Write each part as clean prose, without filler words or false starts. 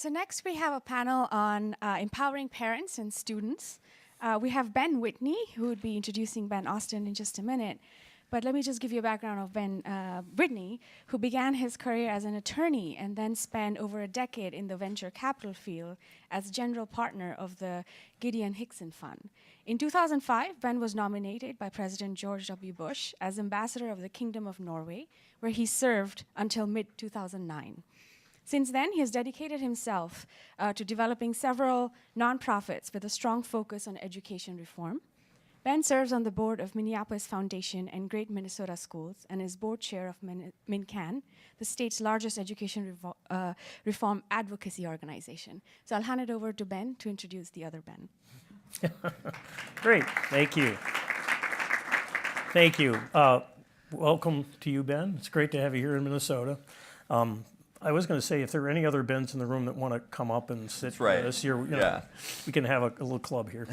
So next we have a panel on empowering parents and students. We have Ben Whitney, who would be introducing Ben Austin in just a minute. But let me just give you a background of Ben Whitney, who began his career as an attorney and then spent over a decade in the venture capital field as general partner of the Gideon Hickson Fund. In 2005, Ben was nominated by President George W. Bush as ambassador of the Kingdom of Norway, where he served until mid-2009. Since then, he has dedicated himself to developing several nonprofits with a strong focus on education reform. Ben serves on the board of Minneapolis Foundation and Great Minnesota Schools and is board chair of MinCAN, the state's largest education reform advocacy organization. So I'll hand it over to Ben to introduce the other Ben. Great, thank you. Thank you. Welcome to you, Ben. It's great to have you here in Minnesota. I was going to say, if there are any other Bens in the room that want to come up and sit with us here, we can have a little club here.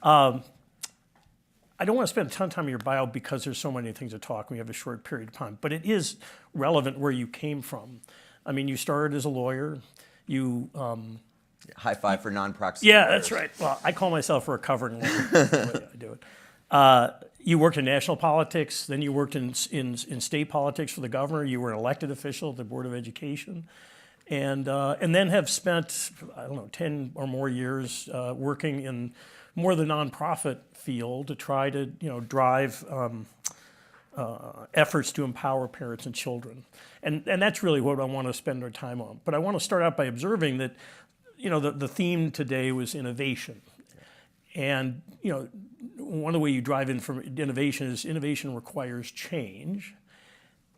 I don't want to spend a ton of time on your bio because there's so many things to talk. We have a short period of time, but it is relevant where you came from. I mean, you started as a lawyer. You high five for non-practicing. Yeah, lawyers. That's right. Well, I call myself a recovering lawyer. That's the way I do it. You worked in national politics, then you worked in state politics for the governor. You were an elected official at the Board of Education, and then have spent, 10 or more years working in more the nonprofit field to try to drive efforts to empower parents and children, and that's really what I want to spend our time on. But I want to start out by observing that the theme today was innovation, and one of the ways you drive in from innovation is innovation requires change,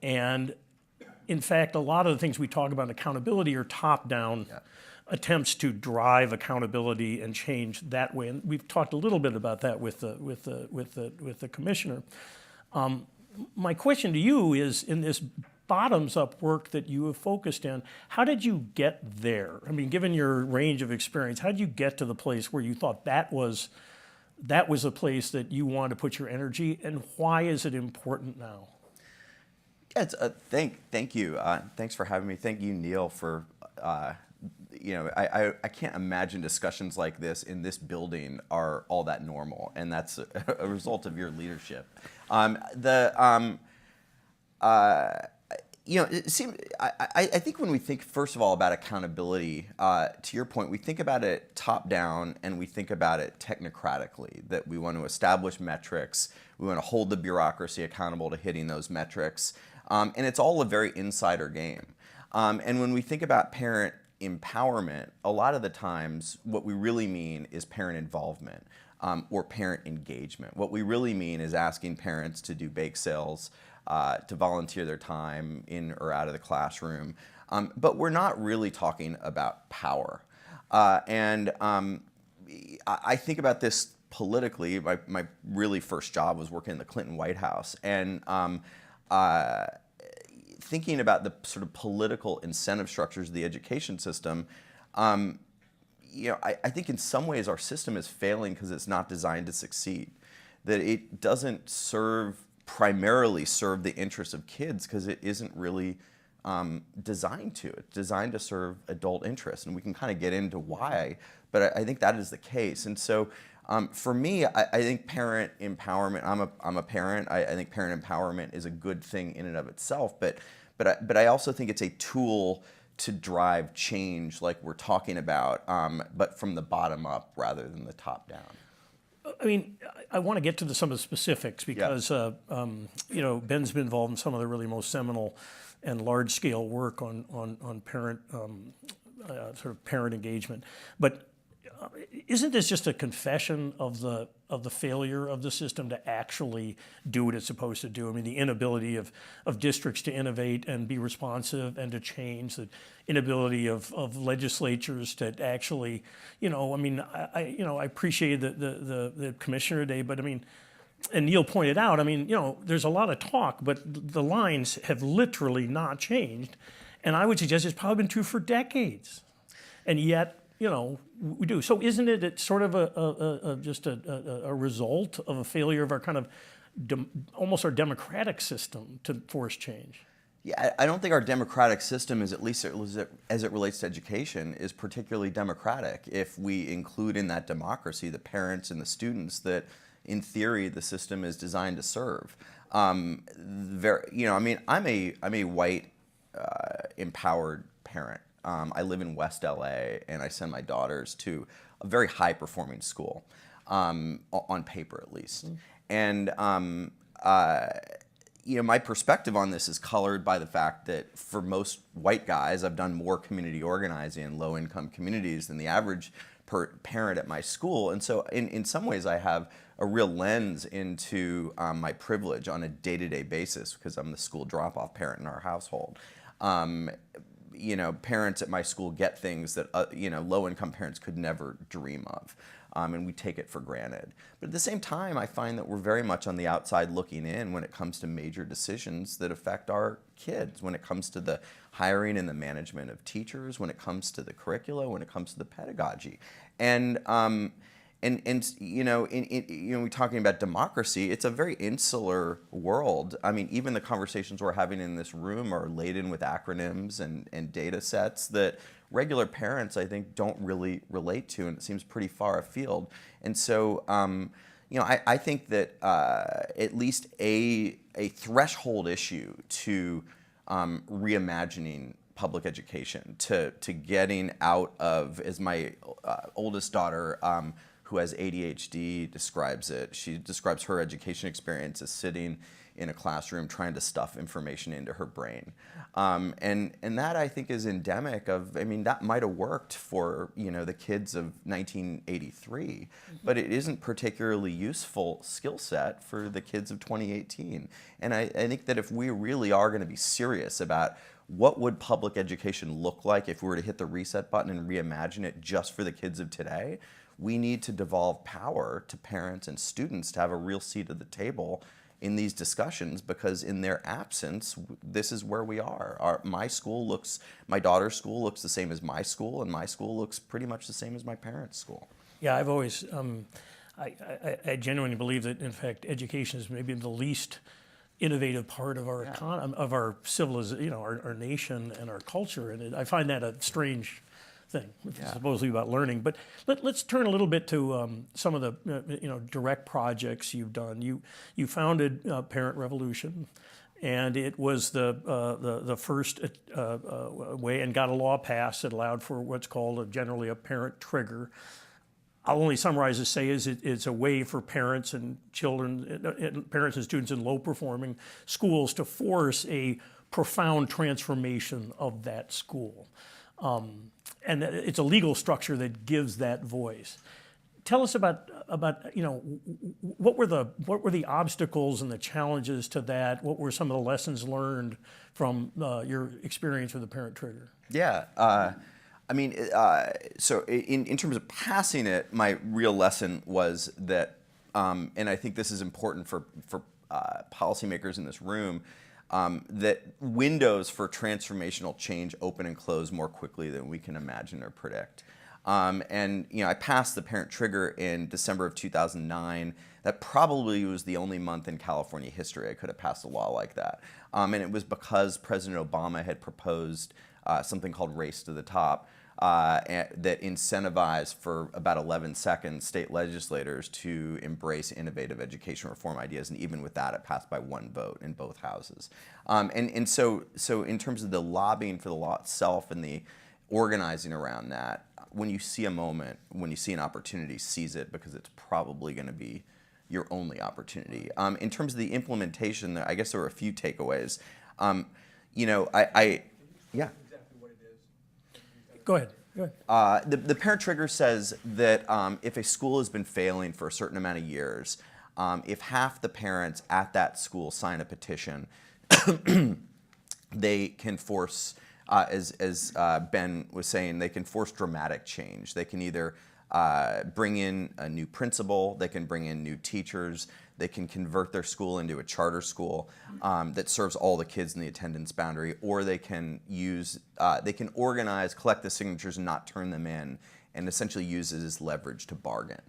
and in fact, a lot of the things we talk about in accountability are top-down attempts to drive accountability and change that way. And we've talked a little bit about that with the commissioner. My question to you is, in this bottoms-up work that you have focused in, how did you get there? I mean, given your range of experience, how did you get to the place where you thought that was a place that you wanted to put your energy, and why is it important now? Yeah, thank you. Thanks for having me. Thank you, Neil, for I can't imagine discussions like this in this building are all that normal, and that's a result of your leadership. I think when we think, first of all, about accountability, to your point, we think about it top-down and we think about it technocratically, that we want to establish metrics, we want to hold the bureaucracy accountable to hitting those metrics, and it's all a very insider game. And when we think about parent empowerment, a lot of the times what we really mean is parent involvement or parent engagement. What we really mean is asking parents to do bake sales, to volunteer their time in or out of the classroom. But we're not really talking about power. And I think about this politically. My really first job was working in the Clinton White House. And thinking about the sort of political incentive structures of the education system, I think in some ways our system is failing because it's not designed to succeed. That it doesn't primarily serve the interests of kids because it isn't really designed to. It's designed to serve adult interests, and we can kind of get into why, but I think that is the case. And so for me, I think parent empowerment, I'm a parent, I think parent empowerment is a good thing in and of itself, but I also think it's a tool to drive change like we're talking about, but from the bottom up rather than the top down. I mean, I want to get to some of the specifics because, Ben's been involved in some of the really most seminal and large-scale work on parent, sort of parent engagement. But isn't this just a confession of the failure of the system to actually do what it's supposed to do? I mean, the inability of districts to innovate and be responsive and to change, the inability of legislatures to actually, I appreciate the commissioner today, but I mean, and Neil pointed out, I mean, there's a lot of talk, but the lines have literally not changed, and I would suggest it's probably been true for decades, and yet, we do. So isn't it sort of just a result of a failure of our kind of almost our democratic system to force change? Yeah, I don't think our democratic system, is at least as it relates to education, is particularly democratic. If we include in that democracy the parents and the students that, in theory, the system is designed to serve. I'm a white, empowered parent. I live in West LA, and I send my daughters to a very high-performing school, on paper at least. And my perspective on this is colored by the fact that for most white guys, I've done more community organizing in low-income communities than the average parent at my school. And so in some ways, I have a real lens into my privilege on a day-to-day basis because I'm the school drop-off parent in our household. Parents at my school get things that low-income parents could never dream of. And we take it for granted. But at the same time, I find that we're very much on the outside looking in when it comes to major decisions that affect our kids, when it comes to the hiring and the management of teachers, when it comes to the curricula, when it comes to the pedagogy. And we're talking about democracy, it's a very insular world. I mean, even the conversations we're having in this room are laden with acronyms and data sets that regular parents, I think, don't really relate to, and it seems pretty far afield. And so, I think that at least a threshold issue to reimagining public education, to getting out of, as my oldest daughter, who has ADHD describes it, she describes her education experience as sitting in a classroom trying to stuff information into her brain. And that, I think, is endemic of, that might have worked for, the kids of 1983, but it isn't particularly useful skill set for the kids of 2018. And I think that if we really are going to be serious about what would public education look like if we were to hit the reset button and reimagine it just for the kids of today, we need to devolve power to parents and students to have a real seat at the table in these discussions, because in their absence, this is where we are. My daughter's school looks the same as my school, and my school looks pretty much the same as my parents' school. Yeah, I've always, I genuinely believe that, in fact, education is maybe the least innovative part of our economy, of our civilization, our nation and our culture, and I find that a strange thing, which is supposedly about learning. But let's turn a little bit to some of the direct projects you've done. You founded Parent Revolution, and it was the first way, and got a law passed that allowed for what's called generally a parent trigger. I'll only summarize to say it's a way for parents and children, parents and students in low-performing schools to force a profound transformation of that school. And it's a legal structure that gives that voice. Tell us about what were the obstacles and the challenges to that? What were some of the lessons learned from your experience with the Parent Trigger? Yeah, so in terms of passing it, my real lesson was that, and I think this is important for policymakers in this room, that windows for transformational change open and close more quickly than we can imagine or predict. I passed the Parent Trigger in December of 2009. That probably was the only month in California history I could have passed a law like that. And it was because President Obama had proposed something called Race to the Top, that incentivized for about 11 seconds state legislators to embrace innovative education reform ideas, and even with that, it passed by one vote in both houses. So in terms of the lobbying for the law itself and the organizing around that, when you see a moment, when you see an opportunity, seize it, because it's probably going to be your only opportunity. In terms of the implementation, I guess there were a few takeaways. Yeah. Go ahead. The Parent Trigger says that if a school has been failing for a certain amount of years, if half the parents at that school sign a petition, they can force, as Ben was saying, they can force dramatic change. They can either bring in a new principal, they can bring in new teachers, they can convert their school into a charter school that serves all the kids in the attendance boundary, or they can organize, collect the signatures and not turn them in, and essentially use it as leverage to bargain.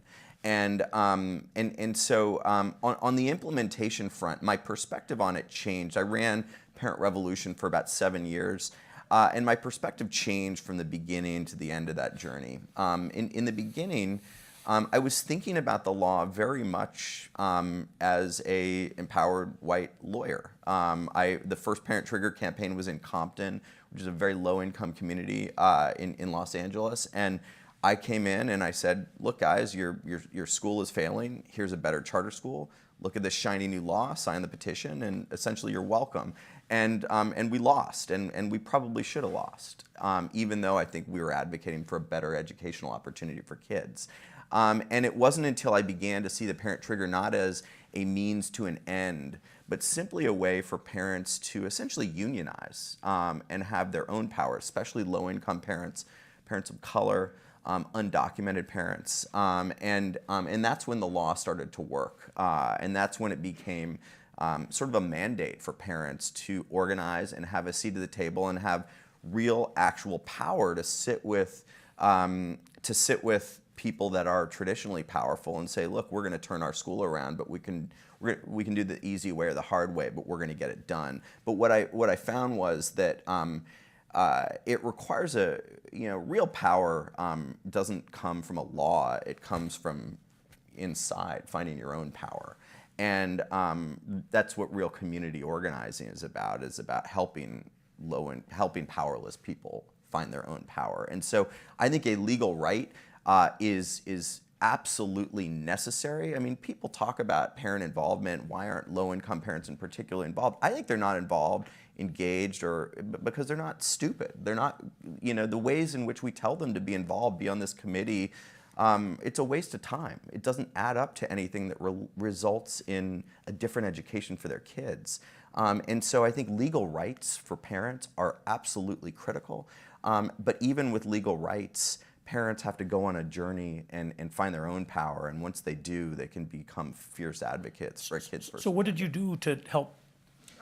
On the implementation front, my perspective on it changed. I ran Parent Revolution for about 7 years, and my perspective changed from the beginning to the end of that journey. In the beginning, I was thinking about the law very much as a empowered white lawyer. The first Parent Trigger campaign was in Compton, which is a very low-income community in Los Angeles, and I came in and I said, look guys, your school is failing, here's a better charter school, look at this shiny new law, sign the petition, and essentially you're welcome. And we lost, and we probably should have lost, even though I think we were advocating for a better educational opportunity for kids. And it wasn't until I began to see the Parent Trigger not as a means to an end, but simply a way for parents to essentially unionize and have their own power, especially low-income parents, parents of color, undocumented parents, and that's when the law started to work, and that's when it became sort of a mandate for parents to organize and have a seat at the table and have real, actual power to sit with people that are traditionally powerful and say, look, we're going to turn our school around, but we can do the easy way or the hard way, but we're going to get it done. But what I found was that it requires real power doesn't come from a law, it comes from inside, finding your own power. And that's what real community organizing is about helping powerless people find their own power. And so I think a legal right is absolutely necessary. I mean, people talk about parent involvement. Why aren't low-income parents in particular involved? I think they're not involved, engaged, or because they're not stupid. They're not, the ways in which we tell them to be involved, be on this committee, it's a waste of time. It doesn't add up to anything that results in a different education for their kids. And so I think legal rights for parents are absolutely critical. But even with legal rights, parents have to go on a journey and find their own power. And once they do, they can become fierce advocates for kids. So what did you do to help?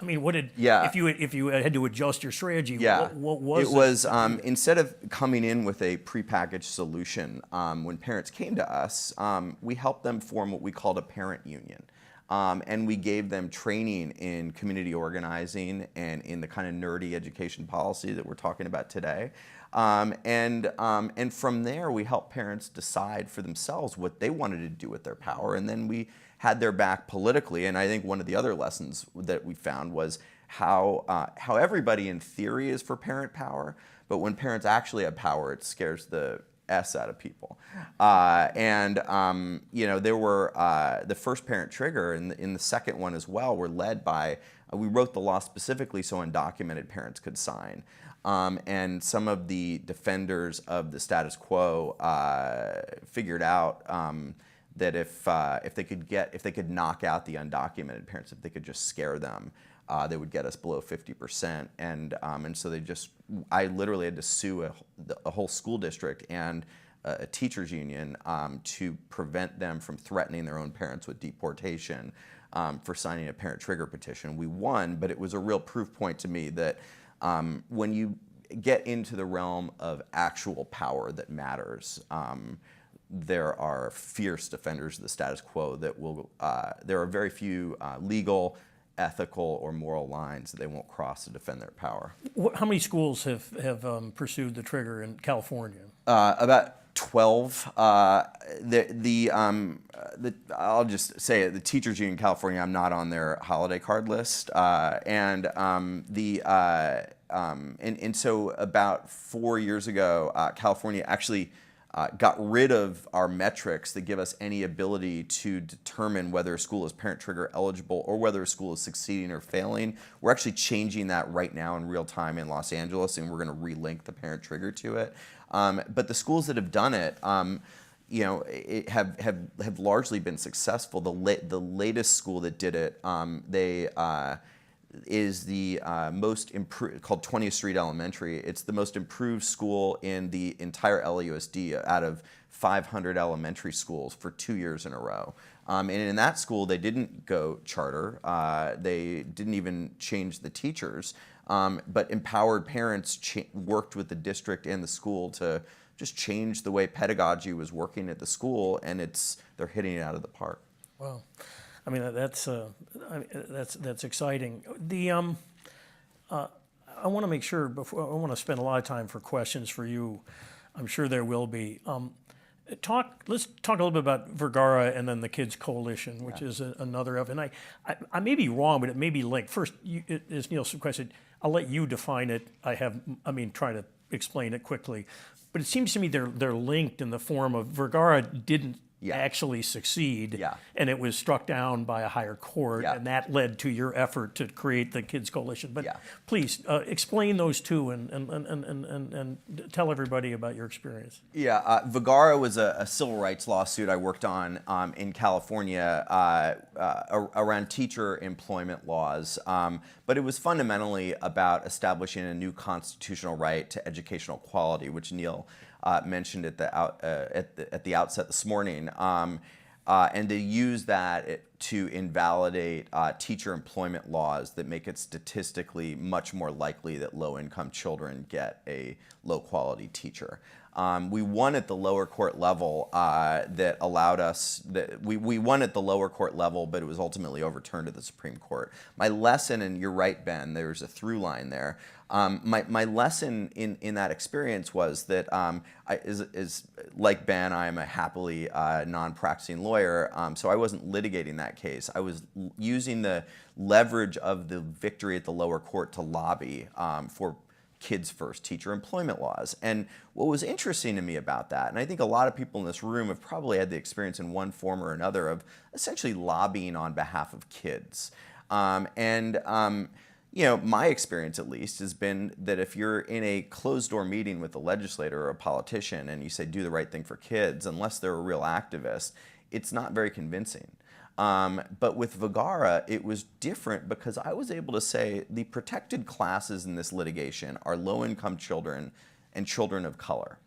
I mean, Yeah. if you had to adjust your strategy, Yeah. what was it? Was instead of coming in with a prepackaged solution, when parents came to us, we helped them form what we called a parent union. And we gave them training in community organizing and in the kind of nerdy education policy that we're talking about today. And from there, we helped parents decide for themselves what they wanted to do with their power. And then we had their back politically. And I think one of the other lessons that we found was how everybody in theory is for parent power, but when parents actually have power, it scares the S out of people. There were the first Parent Trigger and in the second one as well were led by, we wrote the law specifically so undocumented parents could sign. And some of the defenders of the status quo figured out that if they could knock out the undocumented parents, if they could just scare them, they would get us below 50%. And so I literally had to sue a whole school district and a teachers union to prevent them from threatening their own parents with deportation for signing a Parent Trigger petition. We won, but it was a real proof point to me that when you get into the realm of actual power that matters, there are fierce defenders of the status quo that will, there are very few legal, ethical, or moral lines that they won't cross to defend their power. How many schools have pursued the trigger in California? About 12. I'll just say it, the teachers union in California, I'm not on their holiday card list. And so about 4 years ago, California actually got rid of our metrics that give us any ability to determine whether a school is Parent Trigger eligible or whether a school is succeeding or failing. We're actually changing that right now in real time in Los Angeles, and we're going to relink the Parent Trigger to it. But the schools that have done it, have largely been successful. The latest school that did it, is the most improved, called 20th Street Elementary. It's the most improved school in the entire LAUSD out of 500 elementary schools for 2 years in a row. And in that school, they didn't go charter. They didn't even change the teachers. But empowered parents worked with the district and the school to just change the way pedagogy was working at the school, and they're hitting it out of the park. Wow, I mean that's exciting. I want to make sure I want to spend a lot of time for questions for you. I'm sure there will be. Let's talk a little bit about Vergara and then the Kids Coalition, which is another of. And I may be wrong, but it may be linked. First, as Neil suggested, I'll let you define it. Try to explain it quickly. But it seems to me they're linked in the form of Vergara didn't actually succeed, and it was struck down by a higher court, and that led to your effort to create the Kids Coalition. But please explain those two and tell everybody about your experience. Vergara was a civil rights lawsuit I worked on in California around teacher employment laws, but it was fundamentally about establishing a new constitutional right to educational quality, which Neil mentioned at the outset this morning, and to use that to invalidate teacher employment laws that make it statistically much more likely that low-income children get a low-quality teacher. We won at the lower court level that allowed us, we won at the lower court level, but it was ultimately overturned at the Supreme Court. My lesson, and you're right, Ben, there's a through line there. My lesson in that experience was that, like Ben, I am a happily non-practicing lawyer, so I wasn't litigating that case. I was using the leverage of the victory at the lower court to lobby for kids first teacher employment laws. And what was interesting to me about that, and I think a lot of people in this room have probably had the experience in one form or another of essentially lobbying on behalf of kids. My experience at least has been that if you're in a closed door meeting with a legislator or a politician and you say do the right thing for kids, unless they're a real activist, it's not very convincing. But with Vergara, it was different because I was able to say the protected classes in this litigation are low-income children and children of color.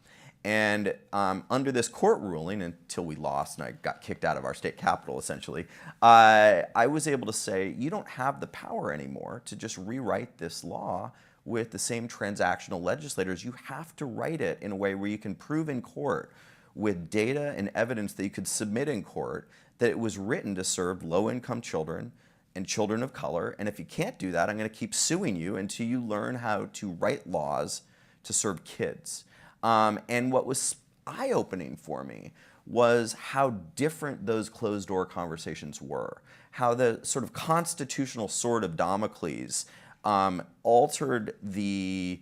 And under this court ruling, until we lost and I got kicked out of our state capitol, essentially, I was able to say, you don't have the power anymore to just rewrite this law with the same transactional legislators. You have to write it in a way where you can prove in court with data and evidence that you could submit in court that it was written to serve low-income children and children of color. And if you can't do that, I'm going to keep suing you until you learn how to write laws to serve kids. And what was eye-opening for me was how different those closed-door conversations were, how the sort of constitutional sword of Damocles altered the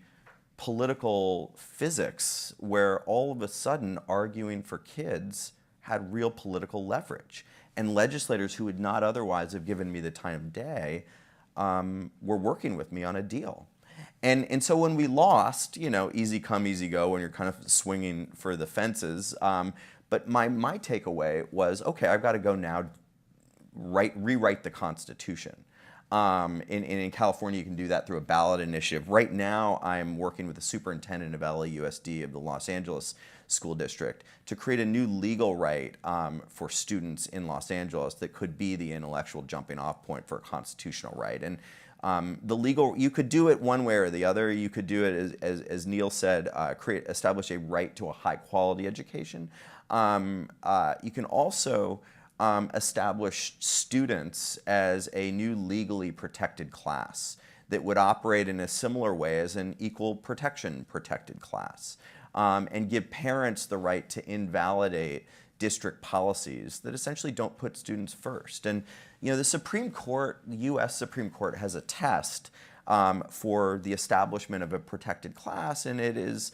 political physics, where all of a sudden arguing for kids had real political leverage. And legislators who would not otherwise have given me the time of day were working with me on a deal. And so when we lost, easy come, easy go when you're kind of swinging for the fences. But my takeaway was, okay, I've got to go now rewrite the Constitution. In California, you can do that through a ballot initiative. Right now, I'm working with the superintendent of LAUSD of the Los Angeles School District to create a new legal right for students in Los Angeles that could be the intellectual jumping off point for a constitutional right. And you could do it one way or the other. You could do it, as Neil said, establish a right to a high quality education. You can also establish students as a new legally protected class that would operate in a similar way as an equal protection protected class, and give parents the right to invalidate district policies that essentially don't put students first. And the Supreme Court, the U.S. Supreme Court, has a test for the establishment of a protected class, and it is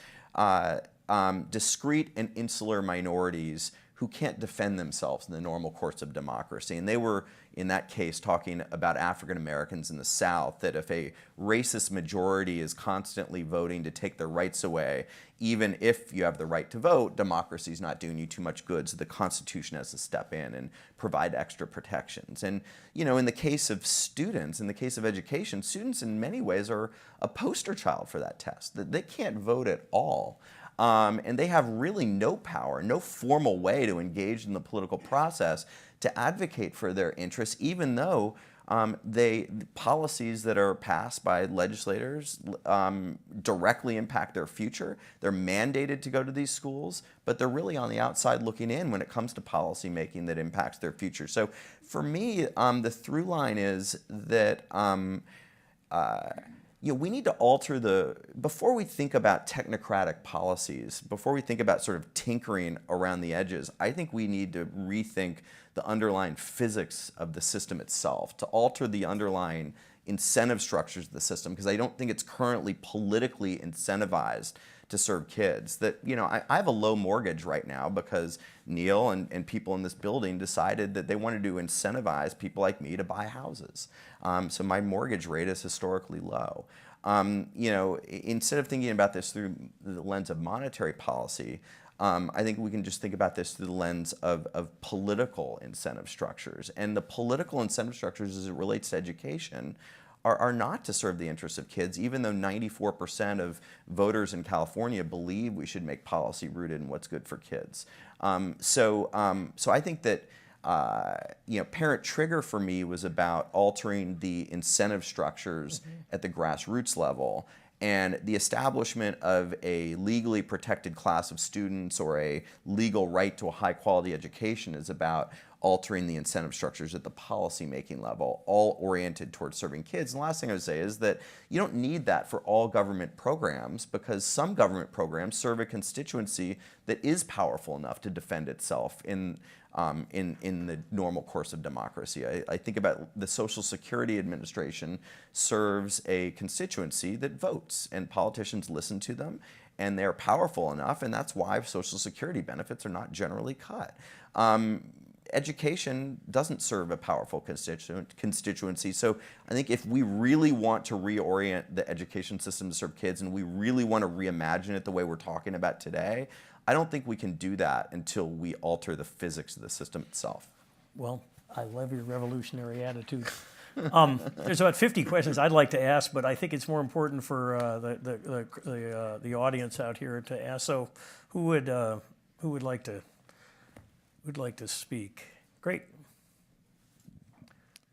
discrete and insular minorities who can't defend themselves in the normal course of democracy. And they were, in that case, talking about African Americans in the South, that if a racist majority is constantly voting to take their rights away, even if you have the right to vote, democracy's not doing you too much good, so the Constitution has to step in and provide extra protections. And, in the case of students, in the case of education, students in many ways are a poster child for that test, that they can't vote at all. And they have really no power, no formal way to engage in the political process to advocate for their interests, even though The policies that are passed by legislators directly impact their future. They're mandated to go to these schools, but they're really on the outside looking in when it comes to policy making that impacts their future. So for me, the through line is that we need to alter before we think about technocratic policies, before we think about sort of tinkering around the edges, I think we need to rethink the underlying physics of the system itself, to alter the underlying incentive structures of the system, because I don't think it's currently politically incentivized to serve kids. That, I have a low mortgage right now because Neil and people in this building decided that they wanted to incentivize people like me to buy houses. So my mortgage rate is historically low. Instead of thinking about this through the lens of monetary policy, I think we can just think about this through the lens of political incentive structures. And the political incentive structures as it relates to education are not to serve the interests of kids, even though 94% of voters in California believe we should make policy rooted in what's good for kids. So I think that Parent Trigger for me was about altering the incentive structures at the grassroots level. And the establishment of a legally protected class of students or a legal right to a high quality education is about altering the incentive structures at the policy making level, all oriented towards serving kids. And the last thing I would say is that you don't need that for all government programs, because some government programs serve a constituency that is powerful enough to defend itself in the normal course of democracy. I think about the Social Security Administration serves a constituency that votes, and politicians listen to them, and they're powerful enough, and that's why Social Security benefits are not generally cut. Education doesn't serve a powerful constituency. So I think if we really want to reorient the education system to serve kids, and we really want to reimagine it the way we're talking about today, I don't think we can do that until we alter the physics of the system itself. Well, I love your revolutionary attitude. There's about 50 questions I'd like to ask, but I think it's more important for the audience out here to ask. So, who would like to speak? Great.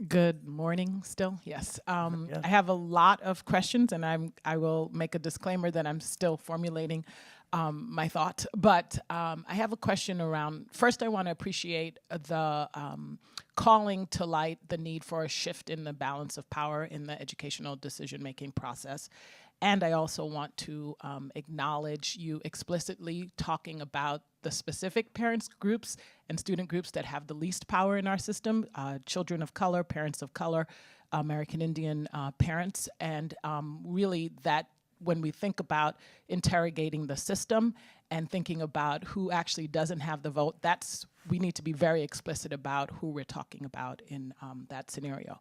Good morning still, yes. Yeah. I have a lot of questions, and I will make a disclaimer that I'm still formulating my thought. But I have a question around, first I want to appreciate the calling to light the need for a shift in the balance of power in the educational decision-making process. And I also want to acknowledge you explicitly talking about the specific parents groups and student groups that have the least power in our system, children of color, parents of color, American Indian parents, and really that when we think about interrogating the system and thinking about who actually doesn't have the vote, we need to be very explicit about who we're talking about in that scenario.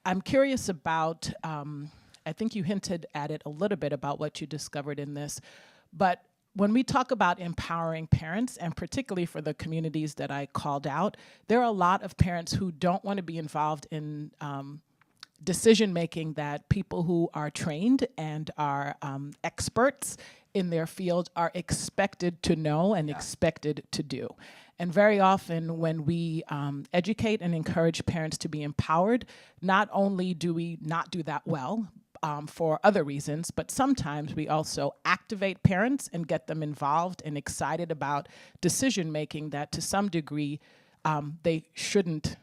I'm curious about, I think you hinted at it a little bit about what you discovered in this, but when we talk about empowering parents, and particularly for the communities that I called out, there are a lot of parents who don't want to be involved in decision-making that people who are trained and are experts in their field are expected to know and expected to do. And very often when we educate and encourage parents to be empowered, not only do we not do that well, for other reasons, but sometimes we also activate parents and get them involved and excited about decision-making that to some degree they shouldn't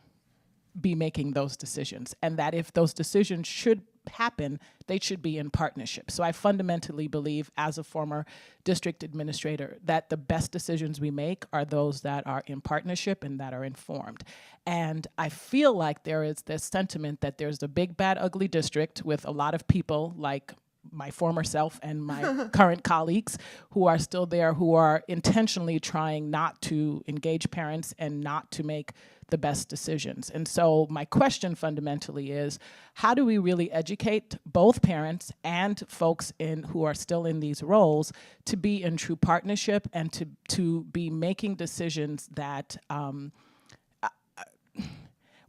be making those decisions, and that if those decisions should happen, they should be in partnership. So I fundamentally believe, as a former district administrator, that the best decisions we make are those that are in partnership and that are informed. And I feel like there is this sentiment that there's a big, bad, ugly district with a lot of people like my former self and my current colleagues who are still there, who are intentionally trying not to engage parents and not to make the best decisions. And so my question fundamentally is, how do we really educate both parents and folks who are still in these roles to be in true partnership and to be making decisions that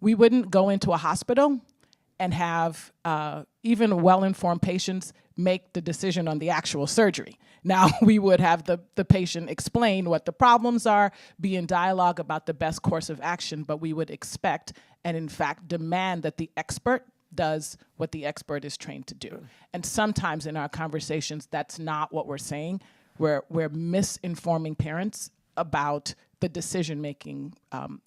we wouldn't go into a hospital and have even well-informed patients make the decision on the actual surgery. Now, we would have the patient explain what the problems are, be in dialogue about the best course of action, but we would expect and in fact demand that the expert does what the expert is trained to do. And sometimes in our conversations, that's not what we're saying. We're misinforming parents about the decision-making,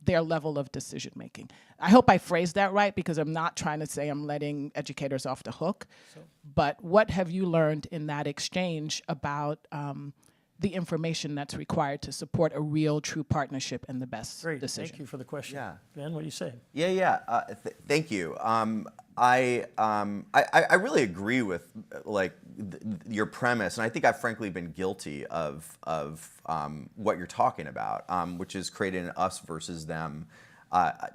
their level of decision-making. I hope I phrased that right, because I'm not trying to say I'm letting educators off the hook. But what have you learned in that exchange about the information that's required to support a real, true partnership and the best Great. decision? Thank you for the question. Yeah. Ben, what do you say? Yeah. Thank you. I really agree with your premise, and I think I've frankly been guilty of what you're talking about, which is creating an us versus them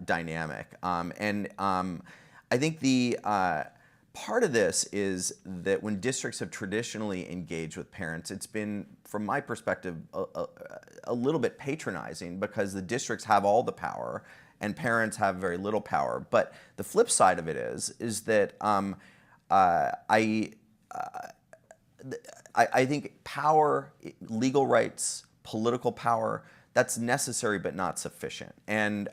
dynamic. I think the part of this is that when districts have traditionally engaged with parents, it's been, from my perspective, a little bit patronizing, because the districts have all the power and parents have very little power. But the flip side of it is that I think power, legal rights, political power, that's necessary but not sufficient. And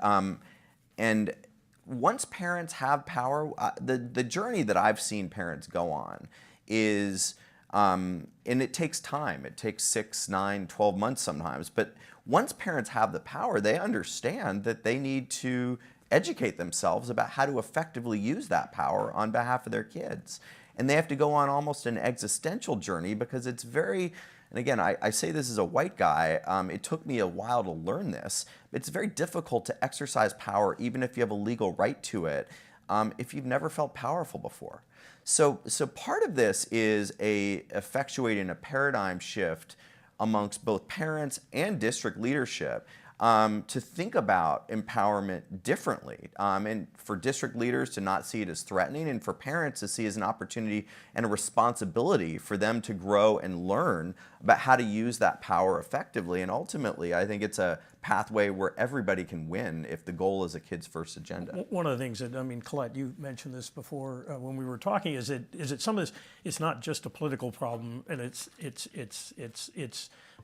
once parents have power, the journey that I've seen parents go on is, and it takes time. It takes 6, 9, 12 months sometimes. But once parents have the power, they understand that they need to educate themselves about how to effectively use that power on behalf of their kids. And they have to go on almost an existential journey, because it's very, and again, I say this as a white guy, it took me a while to learn this. It's very difficult to exercise power, even if you have a legal right to it, if you've never felt powerful before. So part of this is effectuating a paradigm shift amongst both parents and district leadership to think about empowerment differently, and for district leaders to not see it as threatening, and for parents to see it as an opportunity and a responsibility for them to grow and learn about how to use that power effectively. And ultimately, I think it's a pathway where everybody can win if the goal is a kids first agenda. One of the things that, I mean, Colette, you mentioned this before when we were talking, is that some of this, it's not just a political problem, and it's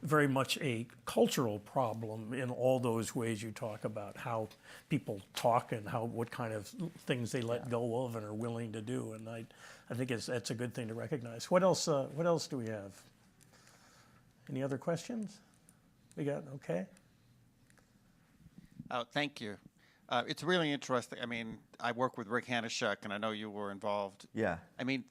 very much a cultural problem in all those ways you talk about, how people talk and what kind of things they let go of and are willing to do. And I think that's a good thing to recognize. What else do we have? Any other questions? We got, okay. Thank you. It's really interesting. I mean, I work with Rick Hanishek, and I know you were involved. Yeah. I mean,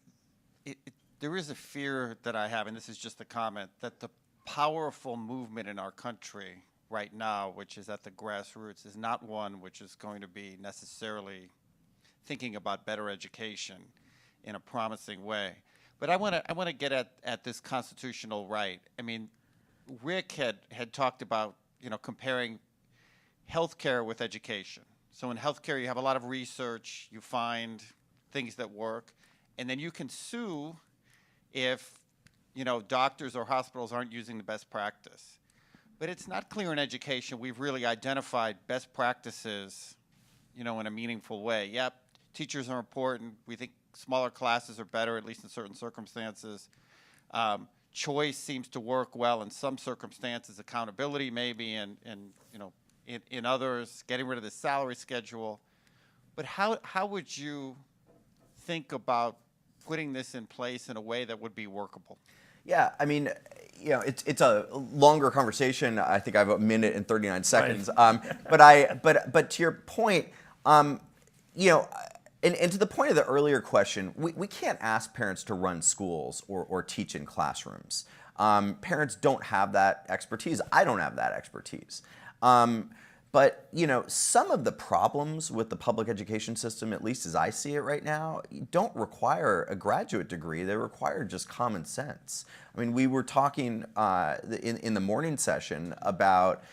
there is a fear that I have, and this is just a comment, that the powerful movement in our country right now, which is at the grassroots, is not one which is going to be necessarily thinking about better education in a promising way. But I want to get at this constitutional right. I mean, Rick had talked about, comparing healthcare with education. So in healthcare, you have a lot of research, you find things that work, and then you can sue if doctors or hospitals aren't using the best practice. But it's not clear in education we've really identified best practices, in a meaningful way. Yep, teachers are important. We think smaller classes are better, at least in certain circumstances. Choice seems to work well in some circumstances, accountability maybe, and in others, getting rid of the salary schedule. But how would you think about putting this in place in a way that would be workable? Yeah, I mean, it's a longer conversation. I think I have a minute and 39 seconds. Right. But to your point, and to the point of the earlier question, we can't ask parents to run schools or teach in classrooms. Parents don't have that expertise. I don't have that expertise. But some of the problems with the public education system, at least as I see it right now, don't require a graduate degree. They require just common sense. I mean, we were talking in the morning session about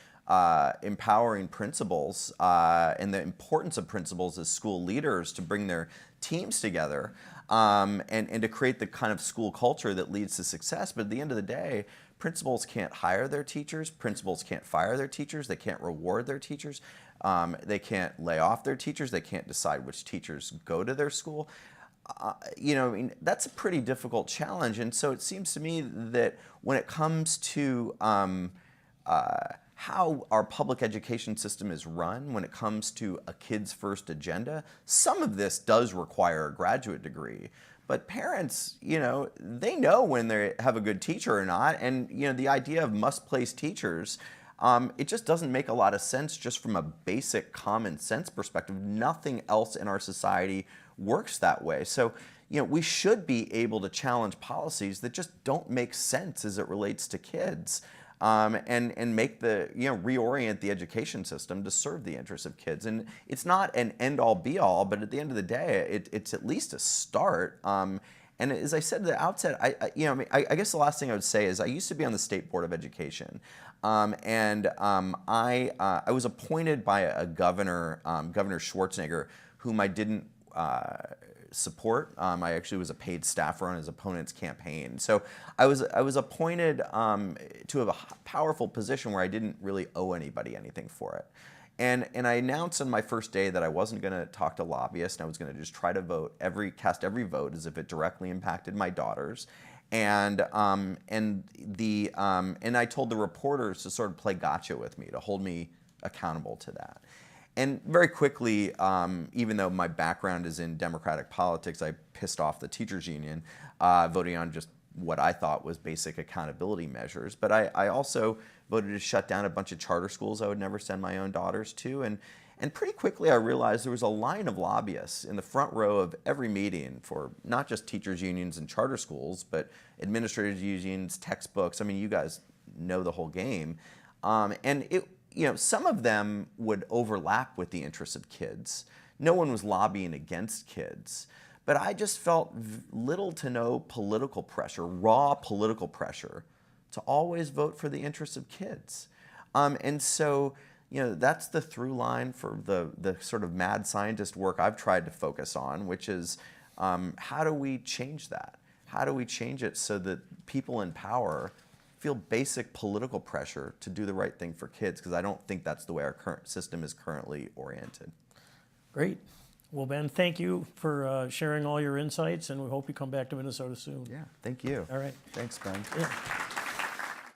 empowering principals and the importance of principals as school leaders to bring their teams together and to create the kind of school culture that leads to success. But at the end of the day, principals can't hire their teachers. Principals can't fire their teachers. They can't reward their teachers. They can't lay off their teachers. They can't decide which teachers go to their school. I mean, that's a pretty difficult challenge. And so it seems to me that when it comes to how our public education system is run, when it comes to a kids first agenda, some of this does require a graduate degree. But parents, they know when they have a good teacher or not. And, the idea of must place teachers, it just doesn't make a lot of sense just from a basic common sense perspective. Nothing else in our society works that way. So, we should be able to challenge policies that just don't make sense as it relates to kids. And make reorient the education system to serve the interests of kids. And it's not an end-all be-all, but at the end of the day, it's at least a start. And as I said at the outset, I guess the last thing I would say is I used to be on the State Board of Education. I was appointed by a governor, Governor Schwarzenegger, whom I didn't support. I actually was a paid staffer on his opponent's campaign. So I was appointed to a powerful position where I didn't really owe anybody anything for it. And I announced on my first day that I wasn't going to talk to lobbyists, and I was going to just try to cast every vote as if it directly impacted my daughters. And I told the reporters to sort of play gotcha with me, to hold me accountable to that. And very quickly, even though my background is in Democratic politics, I pissed off the teachers union, voting on just what I thought was basic accountability measures. But I also voted to shut down a bunch of charter schools I would never send my own daughters to. And pretty quickly I realized there was a line of lobbyists in the front row of every meeting for not just teachers unions and charter schools, but administrators unions, textbooks. I mean, you guys know the whole game. Some of them would overlap with the interests of kids. No one was lobbying against kids. But I just felt little to no political pressure, raw political pressure, to always vote for the interests of kids. And so, that's the through line for the sort of mad scientist work I've tried to focus on, which is how do we change that? How do we change it so that people in power feel basic political pressure to do the right thing for kids? Because I don't think that's the way our current system is currently oriented. Great. Well, Ben, thank you for sharing all your insights, and we hope you come back to Minnesota soon. Yeah, thank you. All right. Thanks, Ben. Yeah.